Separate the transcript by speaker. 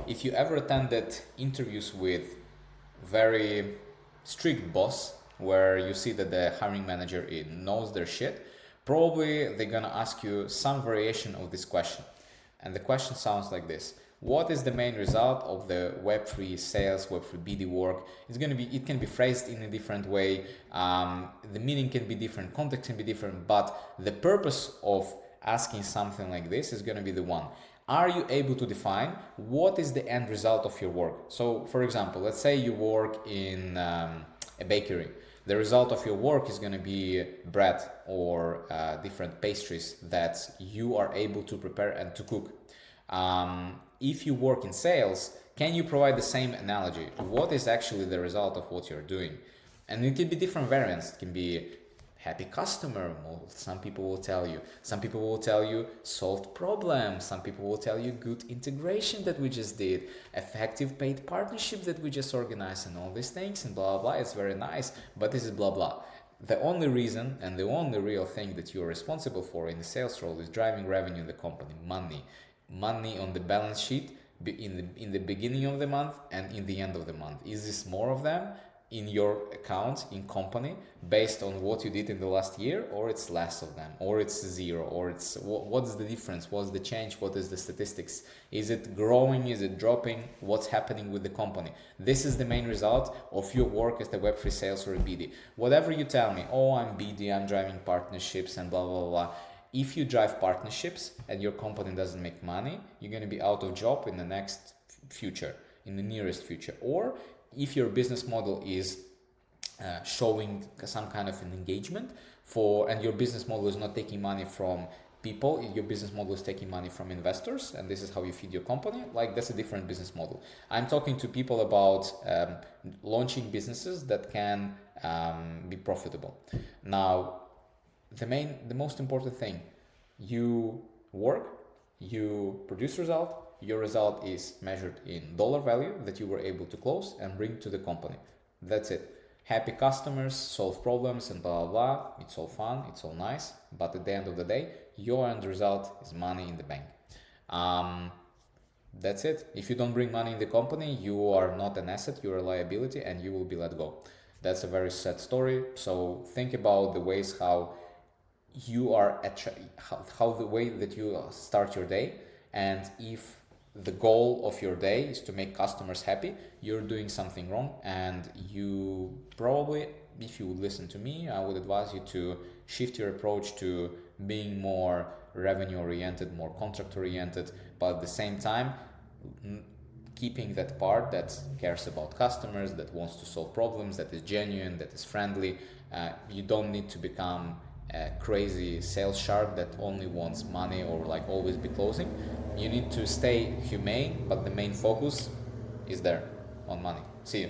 Speaker 1: If you ever attended interviews with very strict boss, where you see that the hiring manager knows their shit, probably they're gonna ask you some variation of this question. And the question sounds like this: what is the main result of the Web3 sales, Web3 BD work? It can be phrased in a different way. The meaning can be different, context can be different, but the purpose of asking something like this is going to be the one. Are you able to define what is the end result of your work? So, for example, let's say you work in a bakery. The result of your work is going to be bread or different pastries that you are able to prepare and to cook. If you work in sales, can you provide the same analogy? What is actually the result of what you're doing? And it can be different variants. It can be happy customer, some people will tell you. Some people will tell you solved problems. Some people will tell you good integration that we just did, effective paid partnerships that we just organized, and all these things, and blah, blah, blah. It's very nice, but this is blah, blah. The only reason and the only real thing that you're responsible for in the sales role is driving revenue in the company, money on the balance sheet in the beginning of the month and in the end of the month. Is this more of them in your account in company based on what you did in the last year, or it's less of them, or it's zero, or it's what's the difference, what's the change, what is the statistics, is it growing, is it dropping, what's happening with the company? This is the main result of your work as the Web3 sales or a BD. Whatever you tell me, oh, I'm BD, I'm driving partnerships and blah blah blah. If you drive partnerships and your company doesn't make money, you're going to be out of job in the next future, in the nearest future. Or if your business model is showing some kind of an engagement and your business model is not taking money from people, your business model is taking money from investors, and this is how you feed your company, like that's a different business model. I'm talking to people about launching businesses that can be profitable. Now, the most important thing, you work, you produce result. Your result is measured in dollar value that you were able to close and bring to the company. That's it. Happy customers, solve problems, and blah, blah, blah. It's all fun, it's all nice. But at the end of the day, your end result is money in the bank. That's it. If you don't bring money in the company, you are not an asset, you're a liability, and you will be let go. That's a very sad story. So think about the ways how you are, how the way that you start your day, and if the goal of your day is to make customers happy, you're doing something wrong. And you probably, if you would listen to me, I would advise you to shift your approach to being more revenue oriented, more contract oriented, but at the same time keeping that part that cares about customers, that wants to solve problems, that is genuine, that is friendly. You don't need to become a crazy sales shark that only wants money or like always be closing. You need to stay humane, but the main focus is there on money. See you.